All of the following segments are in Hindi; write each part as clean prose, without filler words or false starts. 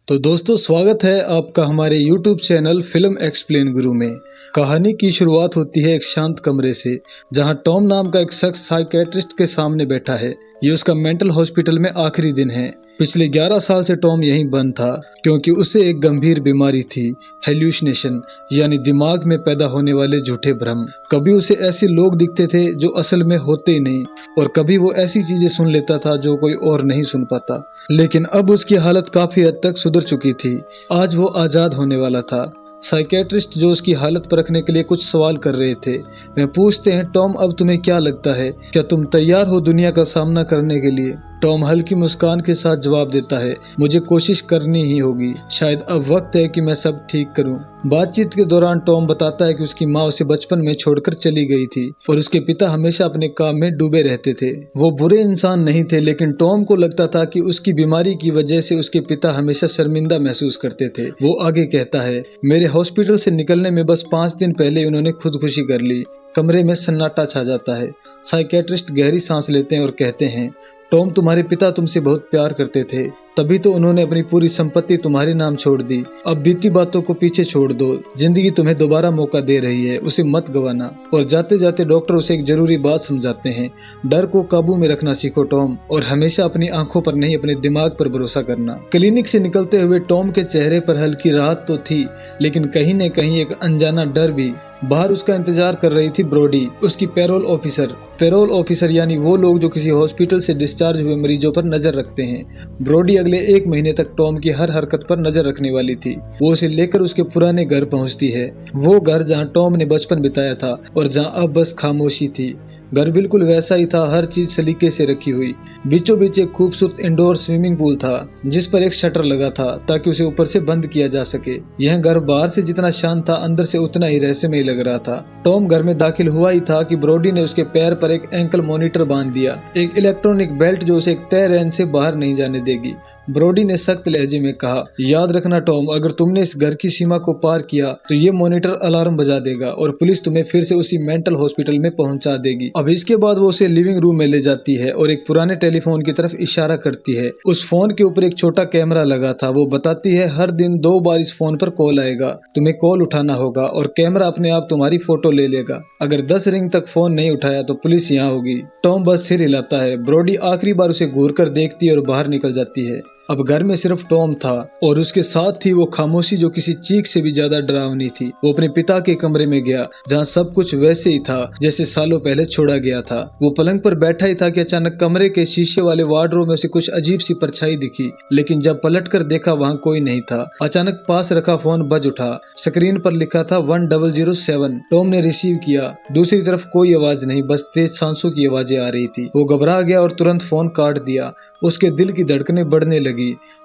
तो दोस्तों, स्वागत है आपका हमारे YouTube चैनल फिल्म एक्सप्लेन गुरु में। कहानी की शुरुआत होती है एक शांत कमरे से, जहां टॉम नाम का एक शख्स साइकेट्रिस्ट के सामने बैठा है। ये उसका मेंटल हॉस्पिटल में आखिरी दिन है। पिछले 11 साल से टॉम यहीं बंद था क्योंकि उसे एक गंभीर बीमारी थी, हेल्यूसिनेशन, यानी दिमाग में पैदा होने वाले झूठे भ्रम। कभी उसे ऐसे लोग दिखते थे जो असल में होते ही नहीं, और कभी वो ऐसी चीजें सुन लेता था जो कोई और नहीं सुन पाता। लेकिन अब उसकी हालत काफी हद तक सुधर चुकी थी। आज वो आजाद होने वाला था। साइकेट्रिस्ट जो उसकी हालत परखने के लिए कुछ सवाल कर रहे थे, वे पूछते हैं, टॉम, अब तुम्हें क्या लगता है, क्या तुम तैयार हो दुनिया का सामना करने के लिए? टॉम हल्की मुस्कान के साथ जवाब देता है, मुझे कोशिश करनी ही होगी। शायद अब वक्त है कि मैं सब ठीक करूं। बातचीत के दौरान टॉम बताता है कि उसकी माँ उसे बचपन में छोड़कर चली गई थी और उसके पिता हमेशा अपने काम में डूबे रहते थे। वो बुरे इंसान नहीं थे, लेकिन टॉम को लगता था कि उसकी बीमारी की वजह से उसके पिता हमेशा शर्मिंदा महसूस करते थे। वो आगे कहता है, मेरे हॉस्पिटल से निकलने में बस 5 दिन पहले उन्होंने खुदकुशी कर ली। कमरे में सन्नाटा छा जाता है। साइकेट्रिस्ट गहरी सांस लेते हैं और कहते हैं, टॉम, तुम्हारे पिता तुमसे बहुत प्यार करते थे, तभी तो उन्होंने अपनी पूरी संपत्ति तुम्हारे नाम छोड़ दी। अब बीती बातों को पीछे छोड़ दो, जिंदगी तुम्हें दोबारा मौका दे रही है, उसे मत गंवाना। और जाते जाते डॉक्टर उसे एक जरूरी बात समझाते हैं, डर को काबू में रखना सीखो टॉम, और हमेशा अपनी आंखों पर नहीं अपने दिमाग पर भरोसा करना। क्लिनिक से निकलते हुए टॉम के चेहरे पर हल्की राहत तो थी, लेकिन कहीं न कहीं एक अनजाना डर भी। बाहर उसका इंतजार कर रही थी ब्रोडी, उसकी पेरोल ऑफिसर यानी वो लोग जो किसी हॉस्पिटल से डिस्चार्ज हुए मरीजों पर नजर रखते हैं। ब्रोडी अगले 1 महीने तक टॉम की हर हरकत पर नजर रखने वाली थी। वो उसे लेकर उसके पुराने घर पहुंचती है, वो घर जहां टॉम ने बचपन बिताया था और जहां अब बस खामोशी थी। घर बिल्कुल वैसा ही था, हर चीज सलीके से रखी हुई। बीचों बीच एक खूबसूरत इंडोर स्विमिंग पूल था जिस पर एक शटर लगा था ताकि उसे ऊपर से बंद किया जा सके। यह घर बाहर से जितना शांत था, अंदर से उतना ही रहस्यमय लग रहा था। टॉम घर में दाखिल हुआ ही था कि ब्रोडी ने उसके पैर पर एक एंकल मॉनिटर बांध दिया, एक इलेक्ट्रॉनिक बेल्ट जो उसे एक तय रेंज से बाहर नहीं जाने देगी। ब्रोडी ने सख्त लहजे में कहा, याद रखना टॉम, अगर तुमने इस घर की सीमा को पार किया तो ये मॉनिटर अलार्म बजा देगा और पुलिस तुम्हें फिर से उसी मेंटल हॉस्पिटल में पहुंचा देगी। अब इसके बाद वो उसे लिविंग रूम में ले जाती है और एक पुराने टेलीफोन की तरफ इशारा करती है। उस फोन के ऊपर एक छोटा कैमरा लगा था। वो बताती है, हर दिन 2 बार इस फोन पर कॉल आएगा, तुम्हें कॉल उठाना होगा और कैमरा अपने आप तुम्हारी फोटो ले लेगा। अगर 10 रिंग तक फोन नहीं उठाया तो पुलिस यहाँ होगी। टॉम बस सिर हिलाता है। ब्रोडी आखिरी बार उसे घूर कर देखती है और बाहर निकल जाती है। अब घर में सिर्फ टॉम था और उसके साथ थी वो खामोशी जो किसी चीख से भी ज्यादा डरावनी थी। वो अपने पिता के कमरे में गया जहाँ सब कुछ वैसे ही था जैसे सालों पहले छोड़ा गया था। वो पलंग पर बैठा ही था कि अचानक कमरे के शीशे वाले वार्डरोब में उसे कुछ अजीब सी परछाई दिखी, लेकिन जब पलट कर देखा वहाँ कोई नहीं था। अचानक पास रखा फोन बज उठा। स्क्रीन पर लिखा था 1007। टॉम ने रिसीव किया। दूसरी तरफ कोई आवाज नहीं, बस तेज सांसों की आवाजें आ रही थी। वो घबरा गया और तुरंत फोन काट दिया। उसके दिल की धड़कनें बढ़ने लगी।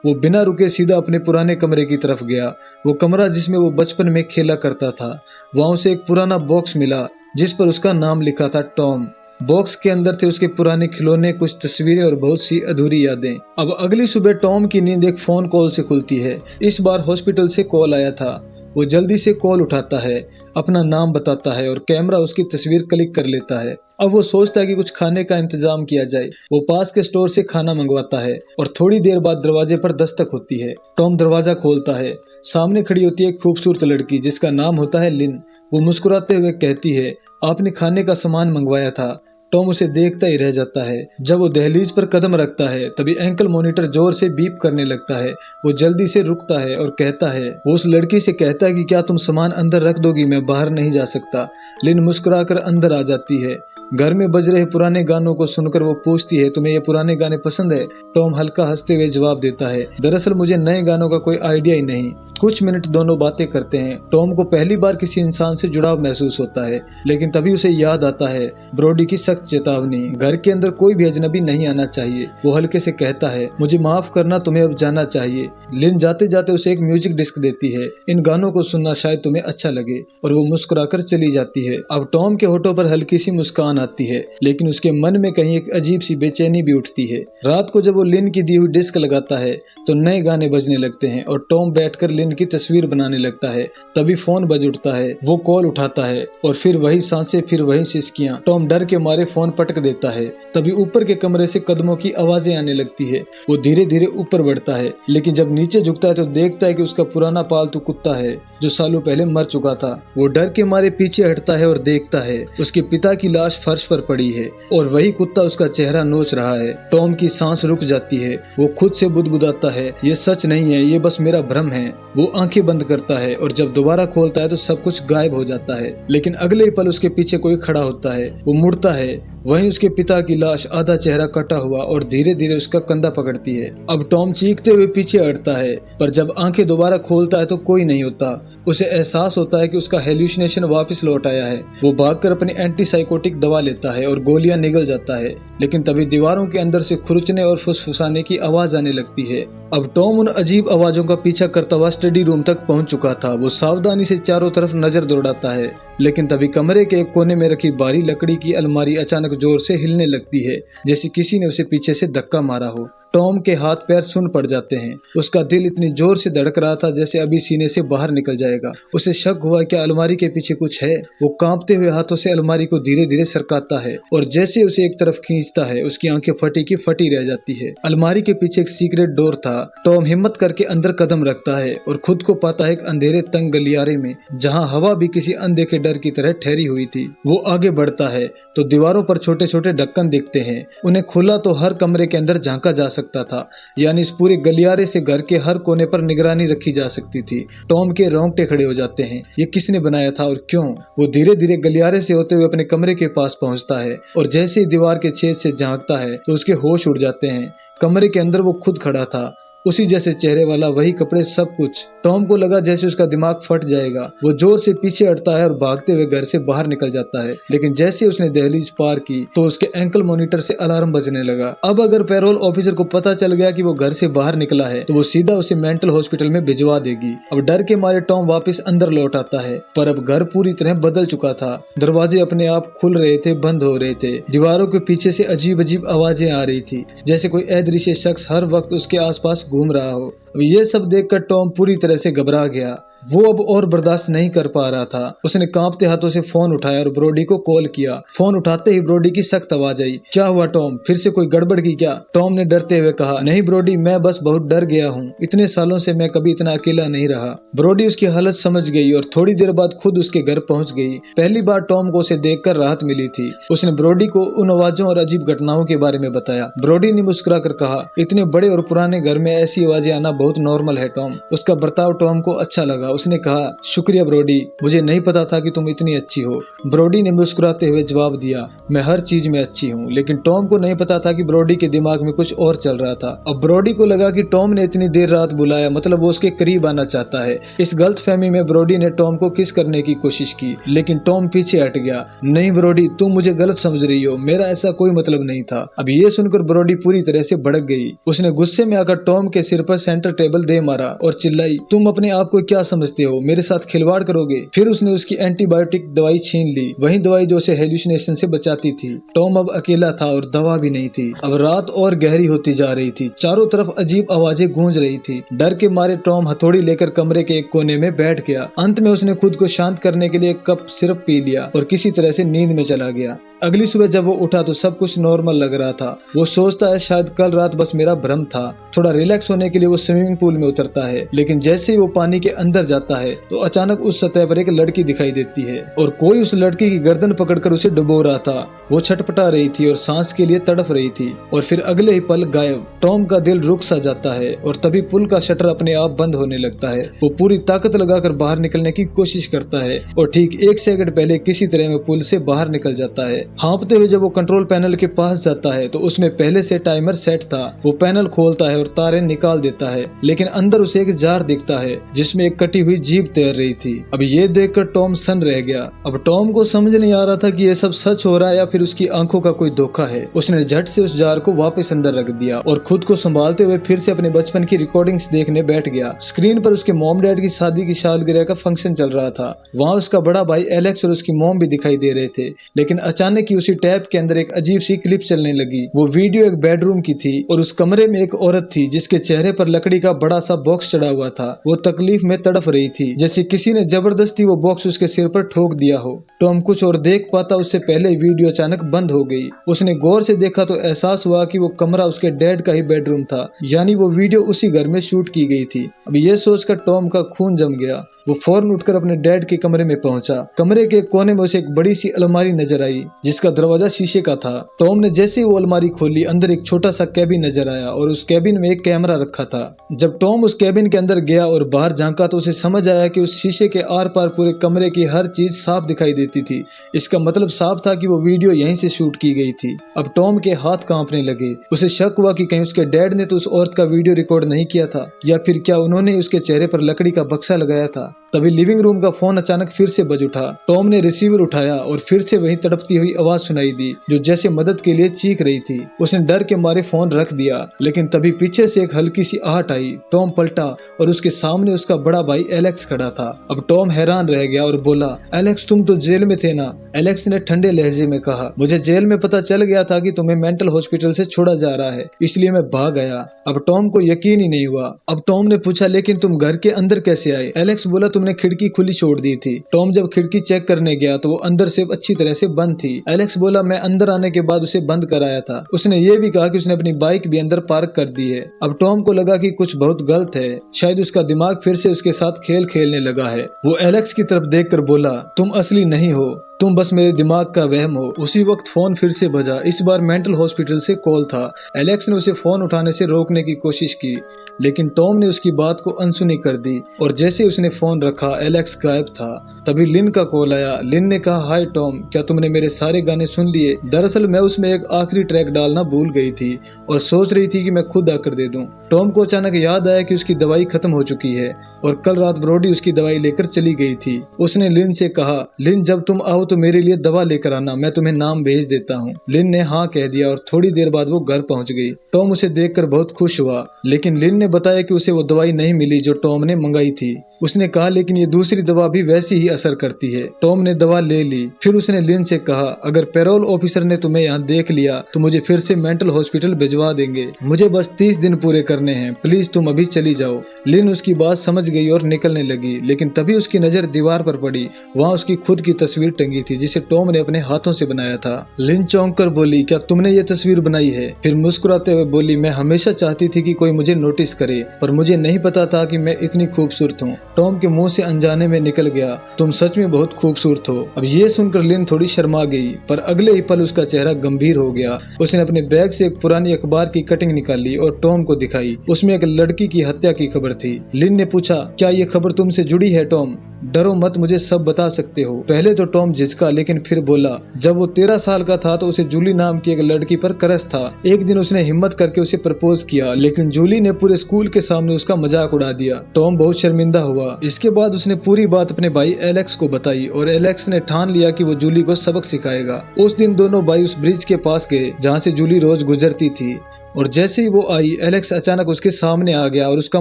वो बिना रुके सीधा अपने पुराने कमरे की तरफ गया, वो कमरा जिसमें वो बचपन में खेला करता था। वहां उसे एक पुराना बॉक्स मिला जिस पर उसका नाम लिखा था, टॉम। बॉक्स के अंदर थे उसके पुराने खिलौने, कुछ तस्वीरें और बहुत सी अधूरी यादें। अब अगली सुबह टॉम की नींद एक फोन कॉल से खुलती है। इस बार हॉस्पिटल से कॉल आया था। वो जल्दी से कॉल उठाता है, अपना नाम बताता है और कैमरा उसकी तस्वीर क्लिक कर लेता है। अब वो सोचता है कि कुछ खाने का इंतजाम किया जाए। वो पास के स्टोर से खाना मंगवाता है और थोड़ी देर बाद दरवाजे पर दस्तक होती है। टॉम दरवाजा खोलता है। सामने खड़ी होती है एक खूबसूरत लड़की जिसका नाम होता है लिन। वो मुस्कुराते हुए कहती है, आपने खाने का सामान मंगवाया था। टॉम उसे देखता ही रह जाता है। जब वो दहलीज पर कदम रखता है तभी एंकल मॉनिटर जोर से बीप करने लगता है। वो जल्दी से रुकता है और कहता है, वो उस लड़की से कहता है कि क्या तुम सामान अंदर रख दोगी, मैं बाहर नहीं जा सकता। लिन मुस्कुराकर अंदर आ जाती है। घर में बज रहे पुराने गानों को सुनकर वो पूछती है, तुम्हें ये पुराने गाने पसंद है? टॉम हल्का हंसते हुए जवाब देता है, दरअसल मुझे नए गानों का कोई आइडिया ही नहीं। कुछ मिनट दोनों बातें करते हैं। टॉम को पहली बार किसी इंसान से जुड़ाव महसूस होता है, लेकिन तभी उसे याद आता है ब्रोडी की सख्त चेतावनी, घर के अंदर कोई भी अजनबी नहीं आना चाहिए। वो हल्के से कहता है, मुझे माफ करना, तुम्हें अब जाना चाहिए। लिन जाते जाते उसे एक म्यूजिक डिस्क देती है, इन गानों को सुनना शायद तुम्हें अच्छा लगे, और वो मुस्कुराकर चली जाती है। अब टॉम के होठों पर हल्की सी मुस्कान आती है, लेकिन उसके मन में कहीं एक अजीब सी बेचैनी भी उठती है। रात को जब वो लिन की दी हुई डिस्क लगाता है तो नए गाने बजने लगते हैं और टॉम बैठकर लिन सीन की तस्वीर बनाने लगता है। तभी फोन बज उठता है। वो कॉल उठाता है और फिर वही सांसें, फिर वही सिसकियां। टॉम डर के मारे फोन पटक देता है। तभी ऊपर के कमरे से कदमों की आवाजें आने लगती है। वो धीरे धीरे ऊपर बढ़ता है, लेकिन जब नीचे झुकता है तो देखता है कि उसका पुराना पालतू कुत्ता है जो सालों पहले मर चुका था। वो डर के मारे पीछे हटता है और देखता है उसके पिता की लाश फर्श पर पड़ी है और वही कुत्ता उसका चेहरा नोच रहा है। टॉम की सांस रुक जाती है। वो खुद से बुदबुदाता है, ये सच नहीं है, ये बस मेरा भ्रम है। वो आंखें बंद करता है और जब दोबारा खोलता है तो सब कुछ गायब हो जाता है। लेकिन अगले ही पल उसके पीछे कोई खड़ा होता है। वो मुड़ता है, वहीं उसके पिता की लाश आधा चेहरा कटा हुआ और धीरे धीरे उसका कंधा पकड़ती है। अब टॉम चीखते हुए पीछे हटता है, पर जब आंखें दोबारा खोलता है तो कोई नहीं होता। उसे एहसास होता है कि उसका हेल्यूसिनेशन वापस लौट आया है। वो भागकर अपनी एंटीसाइकोटिक दवा लेता है और गोलियां निगल जाता है, लेकिन तभी दीवारों के अंदर से खुरचने और फुसफुसाने की आवाज आने लगती है। अब टॉम उन अजीब आवाजों का पीछा करता हुआ स्टडी रूम तक पहुंच चुका था। वो सावधानी से चारों तरफ नजर दौड़ाता है, लेकिन तभी कमरे के एक कोने में रखी भारी लकड़ी की अलमारी अचानक जोर से हिलने लगती है, जैसे किसी ने उसे पीछे से धक्का मारा हो। टॉम के हाथ पैर सुन्न पड़ जाते हैं। उसका दिल इतनी जोर से धड़क रहा था जैसे अभी सीने से बाहर निकल जाएगा। उसे शक हुआ क्या अलमारी के पीछे कुछ है। वो कांपते हुए हाथों से अलमारी को धीरे धीरे सरकाता है और जैसे उसे एक तरफ खींचता है उसकी आंखें फटी की फटी रह जाती है। अलमारी के पीछे एक सीक्रेट डोर था। टॉम हिम्मत करके अंदर कदम रखता है और खुद को पाता है एक अंधेरे तंग गलियारे में, जहाँ हवा भी किसी अनदेखे डर की तरह ठहरी हुई थी। वो आगे बढ़ता है तो दीवारों पर छोटे छोटे ढक्कन दिखते हैं। उन्हें खुला तो हर कमरे के अंदर झांका जा सकता था, यानी इस पूरे गलियारे से घर के हर कोने पर निगरानी रखी जा सकती थी। टॉम के रोंगटे खड़े हो जाते हैं। ये किसने बनाया था और क्यों? वो धीरे धीरे गलियारे से होते हुए अपने कमरे के पास पहुंचता है और जैसे ही दीवार के छेद से झांकता है तो उसके होश उड़ जाते हैं। कमरे के अंदर वो खुद खड़ा था, उसी जैसे चेहरे वाला, वही कपड़े, सब कुछ। टॉम को लगा जैसे उसका दिमाग फट जाएगा। वो जोर से पीछे हटता है और भागते हुए घर से बाहर निकल जाता है, लेकिन जैसे उसने दहलीज पार की तो उसके एंकल मॉनिटर से अलार्म बजने लगा। अब अगर पैरोल ऑफिसर को पता चल गया कि वो घर से बाहर निकला है तो वो सीधा उसे मेंटल हॉस्पिटल में भिजवा देगी। अब डर के मारे टॉम वापस अंदर लौट आता है, पर अब घर पूरी तरह बदल चुका था। दरवाजे अपने आप खुल रहे थे, बंद हो रहे थे। दीवारों के पीछे से अजीब अजीब आवाजें आ रही थी, जैसे कोई अदृश्य शख्स हर वक्त उसके आसपास घूम रहा हो। अब ये सब देखकर टॉम पूरी तरह से घबरा गया। वो अब और बर्दाश्त नहीं कर पा रहा था। उसने कांपते हाथों से फोन उठाया और ब्रोडी को कॉल किया। फोन उठाते ही ब्रोडी की सख्त आवाज आई। क्या हुआ टॉम, फिर से कोई गड़बड़ की क्या? टॉम ने डरते हुए कहा, नहीं ब्रोडी, मैं बस बहुत डर गया हूँ। इतने सालों से मैं कभी इतना अकेला नहीं रहा। ब्रोडी उसकी हालत समझ गई और थोड़ी देर बाद खुद उसके घर पहुंच गई। पहली बार टॉम को उसे देखकर राहत मिली थी। उसने ब्रोडी को उन आवाजों और अजीब घटनाओं के बारे में बताया। ब्रोडी ने मुस्कुरा कर कहा, इतने बड़े और पुराने घर में ऐसी आवाजें आना बहुत नॉर्मल है टॉम। उसका बर्ताव टॉम को अच्छा लगा। उसने कहा, शुक्रिया ब्रोडी, मुझे नहीं पता था कि तुम इतनी अच्छी हो। ब्रोडी ने मुस्कुराते हुए जवाब दिया, मैं हर चीज में अच्छी हूँ। लेकिन टॉम को नहीं पता था कि ब्रोडी के दिमाग में कुछ और चल रहा था। अब ब्रोडी को लगा कि टॉम ने इतनी देर रात बुलाया, मतलब वो उसके करीब आना चाहता है। इस गलतफहमी में ब्रोडी ने टॉम को किस करने की कोशिश की, लेकिन टॉम पीछे हट गया। नहीं ब्रोडी, तुम मुझे गलत समझ रही हो, मेरा ऐसा कोई मतलब नहीं था। अब ये सुनकर ब्रोडी पूरी तरह से भड़क गई। उसने गुस्से में आकर टॉम के सिर पर सेंटर टेबल दे मारा और चिल्लाई, तुम अपने आप को क्या समझते हो, मेरे साथ खिलवाड़ करोगे? फिर उसने उसकी एंटीबायोटिक दवाई छीन ली, वही दवाई जो उसे हेल्यूसिनेशन से बचाती थी। टॉम अब अकेला था और दवा भी नहीं थी। अब रात और गहरी होती जा रही थी। चारों तरफ अजीब आवाजें गूंज रही थी। डर के मारे टॉम हथौड़ी लेकर कमरे के एक कोने में बैठ गया। अंत में उसने खुद को शांत करने के लिए एक कप सिरप पी लिया और किसी तरह से नींद में चला गया। अगली सुबह जब वो उठा तो सब कुछ नॉर्मल लग रहा था। वो सोचता है शायद कल रात बस मेरा भ्रम था। थोड़ा रिलैक्स होने के लिए वो स्विमिंग पूल में उतरता है, लेकिन जैसे ही वो पानी के अंदर जाता है तो अचानक उस सतह पर एक लड़की दिखाई देती है और कोई उस लड़की की गर्दन पकड़कर उसे डुबो रहा था। वो छटपटा रही थी और सांस के लिए तड़प रही थी और फिर अगले ही पल गायब। टॉम का दिल रुक सा जाता है और तभी पुल का शटर अपने आप बंद होने लगता है। वो पूरी ताकत लगाकर बाहर निकलने की कोशिश करता है और ठीक 1 सेकंड पहले किसी तरह में पुल से बाहर निकल जाता है। हाँफते हुए जब वो कंट्रोल पैनल के पास जाता है तो उसमें पहले से टाइमर सेट था। वो पैनल खोलता है और तारें निकाल देता है, लेकिन अंदर उसे एक जार दिखता है जिसमें एक कटी कटी हुई जीभ तैर रही थी। अब ये देखकर टॉम सन रह गया। अब टॉम को समझ नहीं आ रहा था कि ये सब सच हो रहा है या फिर उसकी आंखों का कोई धोखा है। उसने झट से उस जार को वापस अंदर रख दिया और खुद को संभालते हुए फिर से अपने बचपन की रिकॉर्डिंग्स देखने बैठ गया। स्क्रीन पर उसके मॉम डैड की शादी की सालगिरह का फंक्शन चल रहा था। वहाँ उसका बड़ा भाई एलेक्स और उसकी मॉम भी दिखाई दे रहे थे। लेकिन अचानक ही उसी टैब के अंदर एक अजीब सी क्लिप चलने लगी। वो वीडियो एक बेडरूम की थी और उस कमरे में एक औरत थी जिसके चेहरे पर लकड़ी का बड़ा सा बॉक्स चढ़ा हुआ था। वो तकलीफ में तड़प रही थी, जैसे किसी ने जबरदस्ती वो बॉक्स उसके सिर पर ठोक दिया हो। टॉम कुछ और देख पाता उससे पहले वीडियो अचानक बंद हो गई। उसने गौर से देखा तो एहसास हुआ कि वो कमरा उसके डैड का ही बेडरूम था, यानी वो वीडियो उसी घर में शूट की गई थी। अब ये सोचकर टॉम का खून जम गया। वो फौरन उठकर अपने डैड के कमरे में पहुंचा। कमरे के कोने में उसे एक बड़ी सी अलमारी नजर आई जिसका दरवाजा शीशे का था। टॉम ने जैसे ही वो अलमारी खोली, अंदर एक छोटा सा कैबिन नजर आया और उस कैबिन में एक कैमरा रखा था। जब टॉम उस कैबिन के अंदर गया और बाहर झांका तो उसे समझ आया कि उस शीशे के आर पार पूरे कमरे की हर चीज साफ दिखाई देती थी। इसका मतलब साफ था कि वो वीडियो यहीं से शूट की गई थी। अब टॉम के हाथ कांपने लगे। उसे शक हुआ कि कहीं उसके डैड ने तो उस औरत का वीडियो रिकॉर्ड नहीं किया था, या फिर क्या उन्होंने उसके चेहरे पर लकड़ी का बक्सा लगाया था। तभी लिविंग रूम का फोन अचानक फिर से बज उठा। टॉम ने रिसीवर उठाया और फिर से वही तड़पती हुई आवाज सुनाई दी जो जैसे मदद के लिए चीख रही थी। उसने डर के मारे फोन रख दिया, लेकिन तभी पीछे से एक हल्की सी आहट आई। टॉम पलटा और उसके सामने उसका बड़ा भाई एलेक्स खड़ा था। अब टॉम हैरान रह गया और बोला, एलेक्स तुम तो जेल में थे ना। एलेक्स ने ठंडे लहजे में कहा, मुझे जेल में पता चल गया था कि तुम्हें मेंटल हॉस्पिटल से छोड़ा जा रहा है, इसलिए मैं भाग गया। अब टॉम को यकीन ही नहीं हुआ। अब टॉम ने पूछा, लेकिन तुम घर के अंदर कैसे आए? एलेक्स बोला, तुमने खिड़की खुली छोड़ दी थी। टॉम जब खिड़की चेक करने गया तो वो अंदर से अच्छी तरह से बंद थी। एलेक्स बोला, मैं अंदर आने के बाद उसे बंद कराया था। उसने ये भी कहा कि उसने अपनी बाइक भी अंदर पार्क कर दी है। अब टॉम को लगा कि कुछ बहुत गलत है। शायद उसका दिमाग फिर से उसके साथ खेल खेलने लगा है। वो एलेक्स की तरफ देखकर बोला, तुम असली नहीं हो, तुम बस मेरे दिमाग का वहम हो। उसी वक्त फोन फिर से बजा। इस बार मेंटल हॉस्पिटल से कॉल था। एलेक्स ने उसे फोन उठाने से रोकने की कोशिश की, लेकिन टॉम ने उसकी बात को अनसुनी कर दी और जैसे उसने फोन रखा एलेक्स गायब था। तभी लिन का कॉल आया। लिन ने कहा, हाय टॉम, क्या तुमने मेरे सारे गाने सुन लिए? दरअसल मैं उसमें एक आखिरी ट्रैक डालना भूल गई थी और सोच रही थी कि मैं खुद आकर दे दूं। टॉम को अचानक याद आया कि उसकी दवाई खत्म हो चुकी है और कल रात ब्रोडी उसकी दवाई लेकर चली गई थी। उसने लिन से कहा, लिन जब तुम आओ तो मेरे लिए दवा लेकर आना, मैं तुम्हें नाम भेज देता हूँ। लिन ने हाँ कह दिया और थोड़ी देर बाद वो घर पहुँच गई। टॉम उसे देखकर बहुत खुश हुआ, लेकिन लिन ने बताया कि उसे वो दवाई नहीं मिली जो टॉम ने मंगाई थी। उसने कहा, लेकिन ये दूसरी दवा भी वैसी ही असर करती है। टॉम ने दवा ले ली। फिर उसने लिन से कहा, अगर पैरोल ऑफिसर ने तुम्हें यहाँ देख लिया तो मुझे फिर से मेंटल हॉस्पिटल भिजवा देंगे। मुझे बस 30 दिन पूरे करने हैं, प्लीज तुम अभी चली जाओ। लिन उसकी बात समझ गई और निकलने लगी, लेकिन तभी उसकी नजर दीवार पर पड़ी। वहाँ उसकी खुद की तस्वीर टंगी थी जिसे टॉम ने अपने हाथों से बनाया था। लिन चौंक कर बोली, क्या तुमने ये तस्वीर बनाई है? फिर मुस्कुराते हुए बोली, मैं हमेशा चाहती थी कि कोई मुझे नोटिस करे, पर मुझे नहीं पता था कि मैं इतनी खूबसूरत हूँ। टॉम के मुंह से अनजाने में निकल गया, तुम सच में बहुत खूबसूरत हो। अब ये सुनकर लिन थोड़ी शर्मा गई, पर अगले ही पल उसका चेहरा गंभीर हो गया। उसने अपने बैग से एक पुरानी अखबार की कटिंग निकाली और टॉम को दिखाई। उसमें एक लड़की की हत्या की खबर थी। लिन ने पूछा, क्या ये खबर तुमसे जुड़ी है टॉम? डरो मत, मुझे सब बता सकते हो। पहले तो टॉम झिझका, लेकिन फिर बोला, जब वो 13 साल का था तो उसे जूली नाम की एक लड़की पर क्रश था। एक दिन उसने हिम्मत करके उसे प्रपोज किया, लेकिन जूली ने पूरे स्कूल के सामने उसका मजाक उड़ा दिया। टॉम बहुत शर्मिंदा हुआ। इसके बाद उसने पूरी बात अपने भाई एलेक्स को बताई और एलेक्स ने ठान लिया कि वो जूली को सबक सिखाएगा। उस दिन दोनों भाई उस ब्रिज के पास गए जहाँ से जूली रोज गुजरती थी, और जैसे ही वो आई एलेक्स अचानक उसके सामने आ गया और उसका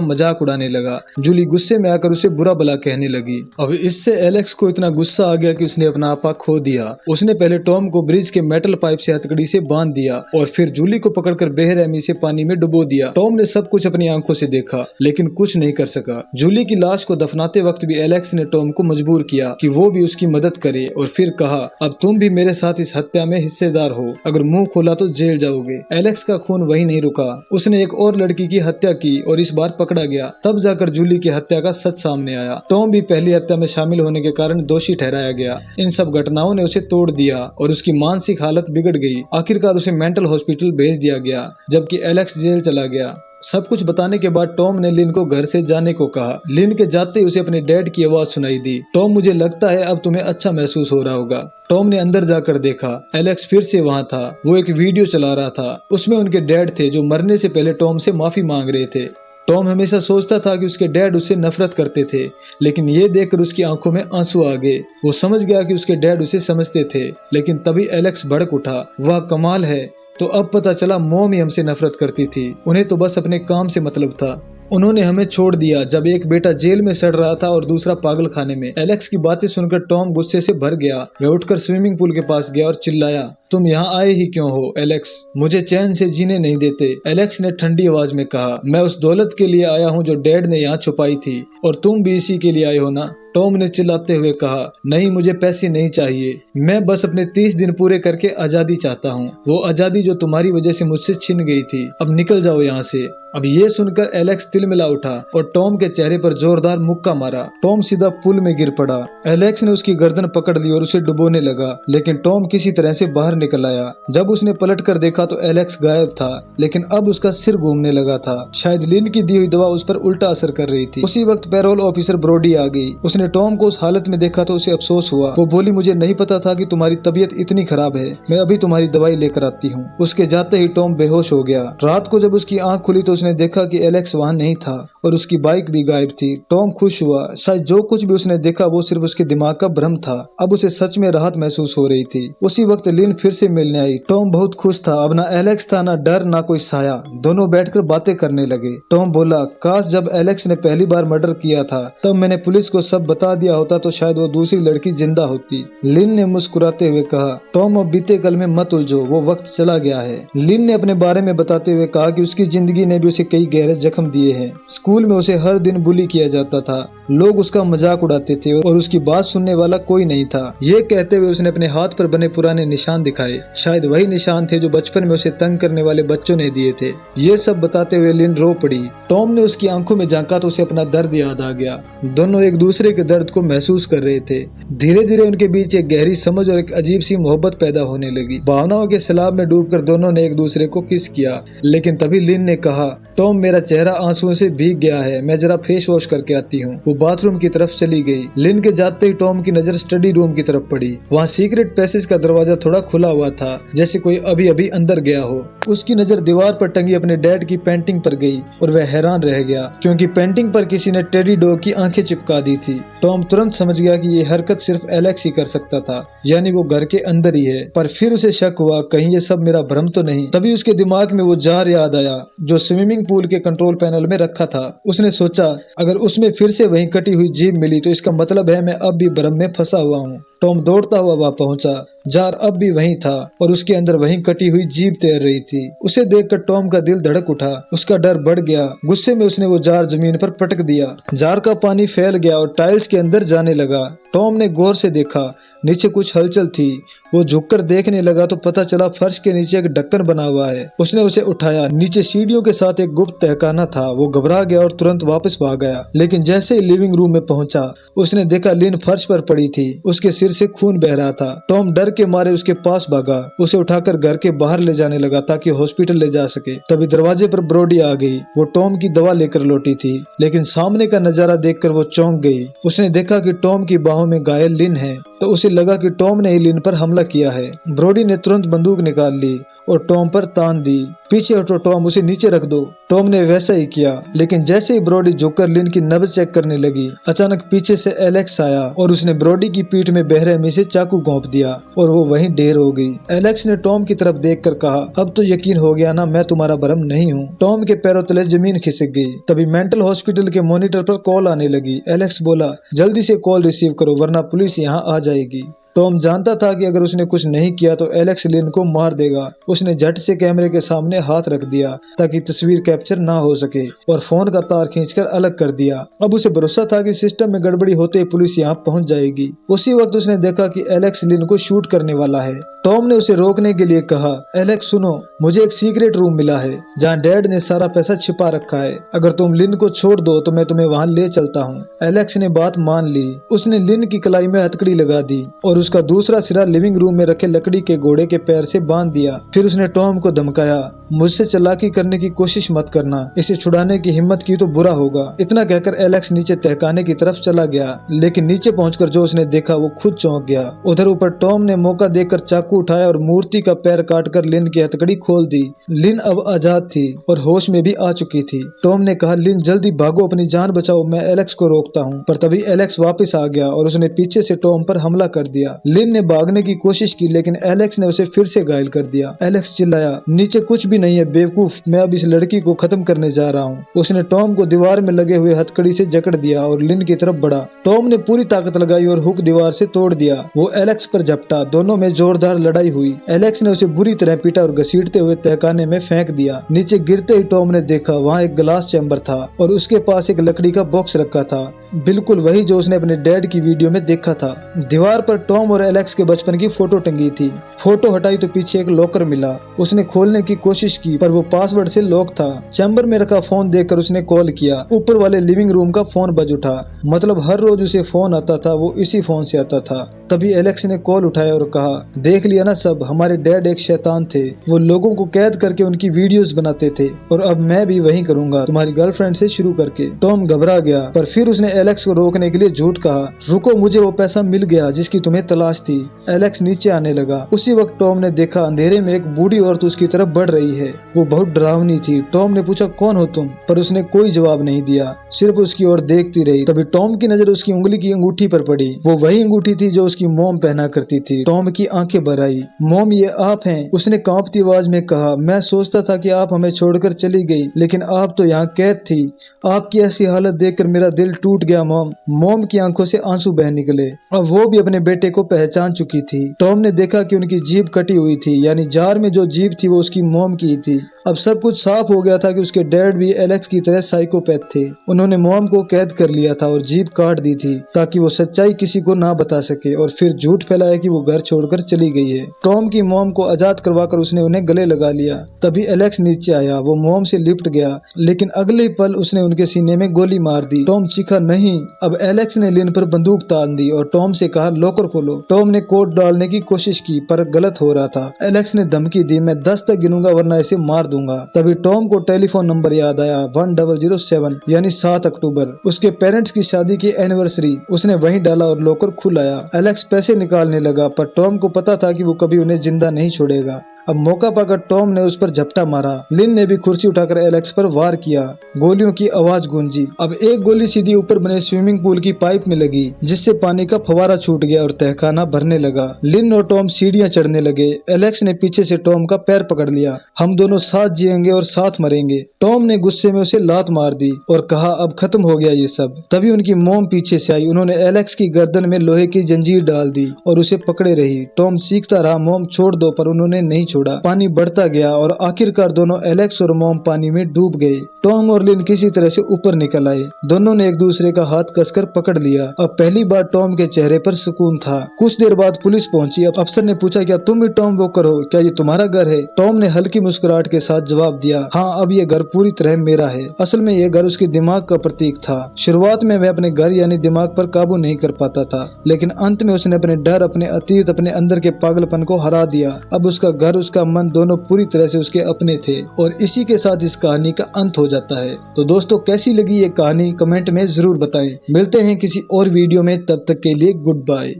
मजाक उड़ाने लगा। जूली गुस्से में आकर उसे बुरा भला कहने लगी। अब इससे एलेक्स को इतना गुस्सा आ गया कि उसने अपना आपा खो दिया। उसने पहले टॉम को ब्रिज के मेटल पाइप से हथकड़ी से बांध दिया और फिर जूली को पकड़कर बेरहमी से पानी में डुबो दिया। टॉम ने सब कुछ अपनी आंखों से देखा, लेकिन कुछ नहीं कर सका। जूली की लाश को दफनाते वक्त भी एलेक्स ने टॉम को मजबूर किया कि वो भी उसकी मदद करे और फिर कहा, अब तुम भी मेरे साथ इस हत्या में हिस्सेदार हो, अगर मुंह खोला तो जेल जाओगे। एलेक्स का खून नहीं रुका। उसने एक और लड़की की हत्या की और इस बार पकड़ा गया। तब जाकर जूली की हत्या का सच सामने आया। टॉम भी पहली हत्या में शामिल होने के कारण दोषी ठहराया गया। इन सब घटनाओं ने उसे तोड़ दिया और उसकी मानसिक हालत बिगड़ गई। आखिरकार उसे मेंटल हॉस्पिटल भेज दिया गया, जबकि एलेक्स जेल चला गया। सब कुछ बताने के बाद टॉम ने लिन को घर से जाने को कहा। लिन के जाते ही उसे अपने डैड की आवाज सुनाई दी, टॉम मुझे लगता है अब तुम्हें अच्छा महसूस हो रहा होगा। टॉम ने अंदर जाकर देखा, एलेक्स फिर से वहाँ था। वो एक वीडियो चला रहा था। उसमें उनके डैड थे जो मरने से पहले टॉम से माफी मांग रहे थे। टॉम हमेशा सोचता था कि उसके डैड उससे नफरत करते थे, लेकिन ये देखकर उसकी आंखों में आंसू आ गए। वो समझ गया कि उसके डैड उसे समझते थे। लेकिन तभी एलेक्स भड़क उठा, वाह कमाल है, तो अब पता चला मॉम ही हमसे नफरत करती थी, उन्हें तो बस अपने काम से मतलब था। उन्होंने हमें छोड़ दिया जब एक बेटा जेल में सड़ रहा था और दूसरा पागल खाने में। एलेक्स की बातें सुनकर टॉम गुस्से से भर गया। वह उठकर स्विमिंग पूल के पास गया और चिल्लाया, तुम यहाँ आए ही क्यों हो एलेक्स? मुझे चैन से जीने नहीं देते। एलेक्स ने ठंडी आवाज में कहा, मैं उस दौलत के लिए आया हूँ जो डैड ने यहाँ छुपाई थी, और तुम भी इसी के लिए आए हो ना? टॉम ने चिल्लाते हुए कहा, नहीं, मुझे पैसे नहीं चाहिए, मैं बस अपने 30 दिन पूरे करके आजादी चाहता हूँ, वो आजादी जो तुम्हारी वजह से मुझसे छिन गई थी। अब निकल जाओ यहाँ से। अब ये सुनकर एलेक्स तिलमिला उठा और टॉम के चेहरे पर जोरदार मुक्का मारा। टॉम सीधा पुल में गिर पड़ा। एलेक्स ने उसकी गर्दन पकड़ ली और उसे डुबोने लगा, लेकिन टॉम किसी तरह से बाहर निकल आया। जब उसने पलट कर देखा तो एलेक्स गायब था, लेकिन अब उसका सिर घूमने लगा था। शायद लिन की दी हुई दवा उस पर उल्टा असर कर रही थी। उसी वक्त पैरोल ऑफिसर ब्रोडी आ गई। उसने टॉम को उस हालत में देखा तो उसे अफसोस हुआ। वो बोली, मुझे नहीं पता था कि तुम्हारी तबीयत इतनी खराब है, मैं अभी तुम्हारी दवाई लेकर आती हूँ। उसके जाते ही टॉम बेहोश हो गया। रात को जब उसकी आंख खुली तो उसने देखा कि एलेक्स वहाँ नहीं था और उसकी बाइक भी गायब थी। टॉम खुश हुआ। शायद जो कुछ भी उसने देखा वो सिर्फ उसके दिमाग का भ्रम था। अब उसे सच में राहत महसूस हो रही थी। उसी वक्त लिन फिर से मिलने आई। टॉम बहुत खुश था। अब ना एलेक्स था, ना डर, ना कोई साया। दोनों बैठकर बातें करने लगे। टॉम बोला, काश जब एलेक्स ने पहली बार मर्डर किया था तब मैंने पुलिस को सब बता दिया होता तो शायद वो दूसरी लड़की जिंदा होती। लिन ने मुस्कुराते हुए कहा, टॉम अब बीते कल में मत उलझो, वो वक्त चला गया है। लिन ने अपने बारे में बताते हुए कहा कि उसकी जिंदगी ने भी उसे कई गहरे जख्म दिए हैं। स्कूल में उसे हर दिन बुली किया जाता था, लोग उसका मजाक उड़ाते थे और उसकी बात सुनने वाला कोई नहीं था। ये कहते हुए उसने अपने हाथ पर बने पुराने निशान दिखाए। शायद वही निशान थे जो बचपन में उसे तंग करने वाले बच्चों ने दिए थे। ये सब बताते हुए लिन रो पड़ी। टॉम ने उसकी आंखों में झांका तो उसे अपना दर्द याद आ गया। दोनों एक दूसरे के दर्द को महसूस कर रहे थे। धीरे धीरे उनके बीच एक गहरी समझ और एक अजीब सी मोहब्बत पैदा होने लगी। भावनाओं के सैलाब में डूबकर दोनों ने एक दूसरे को किस किया। लेकिन तभी लिन ने कहा, टॉम मेरा चेहरा आंसुओं से भीग गया है, मैं जरा फेस वॉश करके आती हूँ। वो बाथरूम की तरफ चली गई। लिन के जाते ही टॉम की नजर स्टडी रूम की तरफ पड़ी। वहाँ सीक्रेट पैसेज का दरवाजा थोड़ा खुला हुआ था, जैसे कोई अभी अभी अंदर गया हो। उसकी नजर दीवार पर टंगी अपने डैड की पेंटिंग पर गई और वह हैरान रह गया, क्योंकि पेंटिंग पर किसी ने टेडी डॉग की आंखें चिपका दी थी। टॉम तुरंत समझ गया कि ये हरकत सिर्फ एलेक्स ही कर सकता था, यानी वो घर के अंदर ही है। पर फिर उसे शक हुआ, कहीं ये सब मेरा भ्रम तो नहीं। तभी उसके दिमाग में वो जार याद आया जो स्विमिंग पूल के कंट्रोल पैनल में रखा था। उसने सोचा, अगर उसमें फिर से वही कटी हुई जीभ मिली तो इसका मतलब है मैं अब भी भ्रम में फंसा हुआ हूँ। टॉम दौड़ता हुआ वहां पहुंचा। जार अब भी वहीं था और उसके अंदर वहीं कटी हुई जीभ तैर रही थी। उसे देखकर टॉम का दिल धड़क उठा। उसका डर बढ़ गया। गुस्से में उसने वो जार जमीन पर पटक दिया। जार का पानी फैल गया और टाइल्स के अंदर जाने लगा। टॉम ने गौर से देखा, नीचे कुछ हलचल थी। वो झुककर देखने लगा तो पता चला फर्श के नीचे एक ढक्कन बना हुआ है। उसने उसे उठाया। नीचे सीढ़ियों के साथ एक गुप्त तहखाना था। वो घबरा गया और तुरंत वापस भाग गया। लेकिन जैसे ही लिविंग रूम में पहुंचा, उसने देखा लिन फर्श पर पड़ी थी। उसके सिर से खून बह रहा था। टॉम डर के मारे उसके पास भागा। उसे उठाकर घर के बाहर ले जाने लगा ताकि हॉस्पिटल ले जा सके। तभी दरवाजे पर ब्रोडी आ गई। वो टॉम की दवा लेकर लौटी थी, लेकिन सामने का नजारा देखकर वो चौंक गई। उसने देखा कि टॉम की बाहों में घायल लिन है, तो उसे लगा कि टॉम ने ही लिन पर हमला किया है। ब्रोडी ने तुरंत बंदूक निकाल ली और टॉम पर तान दी। पीछे हटो टॉम, उसे नीचे रख दो। टॉम ने वैसा ही किया, लेकिन जैसे ही ब्रोडी झुककर लिन की नब्ज चेक करने लगी, अचानक पीछे से एलेक्स आया और उसने ब्रोडी की पीठ में बेरहमी से चाकू घोंप दिया और वो वहीं ढेर हो गई। एलेक्स ने टॉम की तरफ देखकर कहा, अब तो यकीन हो गया ना, मैं तुम्हारा भ्रम नहीं हूँ। टॉम के पैरों तले जमीन खिसक गई। तभी मेंटल हॉस्पिटल के मॉनिटर पर कॉल आने लगी। एलेक्स बोला, जल्दी से कॉल रिसीव करो वरना पुलिस यहाँ आ जाएगी। टॉम जानता था कि अगर उसने कुछ नहीं किया तो एलेक्स लिन को मार देगा। उसने झट से कैमरे के सामने हाथ रख दिया ताकि तस्वीर कैप्चर ना हो सके और फोन का तार खींचकर अलग कर दिया। अब उसे भरोसा था कि सिस्टम में गड़बड़ी होते ही पुलिस यहाँ पहुंच जाएगी। उसी वक्त उसने देखा कि एलेक्स लिन को शूट करने वाला है। टॉम ने उसे रोकने के लिए कहा, एलेक्स सुनो, मुझे एक सीक्रेट रूम मिला है जहाँ डैड ने सारा पैसा छिपा रखा है। अगर तुम लिन को छोड़ दो तो मैं तुम्हें वहाँ ले चलता हूँ। एलेक्स ने बात मान ली। उसने लिन की कलाई में हथकड़ी लगा दी और उसका दूसरा सिरा लिविंग रूम में रखे लकड़ी के घोड़े के पैर से बांध दिया। फिर उसने टॉम को धमकाया, मुझसे चालाकी करने की कोशिश मत करना, इसे छुड़ाने की हिम्मत की तो बुरा होगा। इतना कहकर एलेक्स नीचे तहखाने की तरफ चला गया, लेकिन नीचे पहुंचकर जो उसने देखा वो खुद चौंक गया। उधर ऊपर टॉम ने मौका देखकर चाकू उठाया और मूर्ति का पैर काटकर लिन की हथकड़ी खोल दी। लिन अब आजाद थी और होश में भी आ चुकी थी। टॉम ने कहा, लिन जल्दी भागो, अपनी जान बचाओ, मैं एलेक्स को रोकता हूँ। पर तभी एलेक्स वापस आ गया और उसने पीछे से टॉम पर हमला कर दिया। लिन ने भागने की कोशिश की, लेकिन एलेक्स ने उसे फिर से घायल कर दिया। एलेक्स चिल्लाया, नीचे कुछ भी नहीं है बेवकूफ, मैं अब इस लड़की को खत्म करने जा रहा हूँ। उसने टॉम को दीवार में लगे हुए हथकड़ी से जकड़ दिया और लिन की तरफ बढ़ा। टॉम ने पूरी ताकत लगाई और हुक दीवार से तोड़ दिया। वो एलेक्स पर झपटा, दोनों में जोरदार लड़ाई हुई। एलेक्स ने उसे बुरी तरह पीटा और घसीटते हुए तहखाने में फेंक दिया। नीचे गिरते ही टॉम ने देखा वहाँ एक ग्लास चैम्बर था और उसके पास एक लकड़ी का बॉक्स रखा था, बिल्कुल वही जो उसने अपने डैड की वीडियो में देखा था। दीवार पर टॉम और एलेक्स के बचपन की फोटो टंगी थी। फोटो हटाई तो पीछे एक लॉकर मिला। उसने खोलने की कोशिश की पर वो पासवर्ड से लॉक था। चैम्बर में रखा फोन देखकर उसने कॉल किया। ऊपर वाले लिविंग रूम का फोन बज उठा, मतलब हर रोज उसे फोन आता था, वो इसी फोन से आता था। तभी एलेक्स ने कॉल उठाया और कहा, देख लिया ना सब, हमारे डैड एक शैतान थे, वो लोगों को कैद करके उनकी वीडियोस बनाते थे और अब मैं भी वही करूंगा, तुम्हारी गर्लफ्रेंड से शुरू करके। टॉम घबरा गया, पर फिर उसने एलेक्स को रोकने के लिए झूठ कहा, रुको, मुझे वो पैसा मिल गया जिसकी तुम्हें तलाश थी। एलेक्स नीचे आने लगा। उसी वक्त टॉम ने देखा अंधेरे में एक बूढ़ी औरत उसकी तरफ बढ़ रही है। वो बहुत डरावनी थी। टॉम ने पूछा, कौन हो तुम? पर उसने कोई जवाब नहीं दिया, सिर्फ उसकी ओर देखती रही। तभी टॉम की नजर उसकी उंगली की अंगूठी पर पड़ी। वो वही अंगूठी थी जो उसकी मॉम पहना करती थी। टॉम की आंखें भर आई। मॉम, ये आप हैं? उसने कांपती आवाज में कहा, मैं सोचता था कि आप हमें छोड़कर चली गई, लेकिन आप तो यहाँ कैद थी। आपकी ऐसी हालत देखकर मेरा दिल टूट गया मॉम। मॉम की आंखों से आंसू बह निकले। अब वो भी अपने बेटे को पहचान चुकी थी। टॉम ने देखा कि उनकी जीभ कटी हुई थी, यानी जार में जो जीभ थी वो उसकी मॉम की थी। अब सब कुछ साफ हो गया था कि उसके डैड भी एलेक्स की तरह साइकोपैथ थे। उन्होंने मॉम को कैद कर लिया था और जीभ काट दी थी ताकि वो सच्चाई किसी को ना बता सके और फिर झूठ फैलाया कि वो घर छोड़कर चली गई है। टॉम की मॉम को आजाद करवाकर उसने उन्हें गले लगा लिया। तभी एलेक्स नीचे आया। वो मॉम से लिपट गया, लेकिन अगले पल उसने उनके सीने में गोली मार दी। टॉम चीखा, नहीं। अब एलेक्स ने लिन पर बंदूक तान दी और टॉम से कहा, लॉकर खोलो। टॉम ने कोट डालने की कोशिश की पर गलत हो रहा था। एलेक्स ने धमकी दी, मैं 10 तक गिनूंगा वरना इसे मार दूंगा। तभी टॉम को टेलीफोन नंबर याद आया, 1007, यानी 7 अक्टूबर, उसके पेरेंट्स की शादी की एनिवर्सरी। उसने वहीं डाला और लॉकर खुल आया। एलेक्स पैसे निकालने लगा, पर टॉम को पता था कि वो कभी उन्हें जिंदा नहीं छोड़ेगा। अब मौका पाकर टॉम ने उस पर झपटा मारा। लिन ने भी कुर्सी उठाकर एलेक्स पर वार किया। गोलियों की आवाज गूंजी। अब एक गोली सीधी ऊपर बने स्विमिंग पूल की पाइप में लगी, जिससे पानी का फवारा छूट गया और तहखाना भरने लगा। लिन और टॉम सीढ़ियां चढ़ने लगे। एलेक्स ने पीछे से टॉम का पैर पकड़ लिया। हम दोनों साथ जिएंगे और साथ मरेंगे। टॉम ने गुस्से में उसे लात मार दी और कहा, अब खत्म हो गया ये सब। तभी उनकी मॉम पीछे से आई। उन्होंने एलेक्स की गर्दन में लोहे की जंजीर डाल दी और उसे पकड़े रही। टॉम सीखता रहा, मॉम छोड़ दो, पर उन्होंने नहीं छोड़ा। पानी बढ़ता गया और आखिरकार दोनों एलेक्स और मॉम पानी में डूब गए। टॉम और लिन किसी तरह से ऊपर निकल आए। दोनों ने एक दूसरे का हाथ कसकर पकड़ लिया। अब पहली बार टॉम के चेहरे पर सुकून था। कुछ देर बाद पुलिस पहुंची। अब अफसर ने पूछा, क्या तुम भी टॉम वॉकर हो? क्या ये तुम्हारा घर है? टॉम ने हल्की मुस्कुराहट के साथ जवाब दिया, हाँ, अब ये घर पूरी तरह मेरा है। असल में ये घर उसके दिमाग का प्रतीक था। शुरुआत में वह अपने घर यानी दिमाग पर काबू नहीं कर पाता था, लेकिन अंत में उसने अपने डर, अपने अतीत, अपने अंदर के पागलपन को हरा दिया। अब उसका घर, उसका मन दोनों पूरी तरह से उसके अपने थे। और इसी के साथ इस कहानी का अंत हो जाता है। तो दोस्तों, कैसी लगी ये कहानी कमेंट में जरूर बताएं। मिलते हैं किसी और वीडियो में, तब तक के लिए गुड बाय।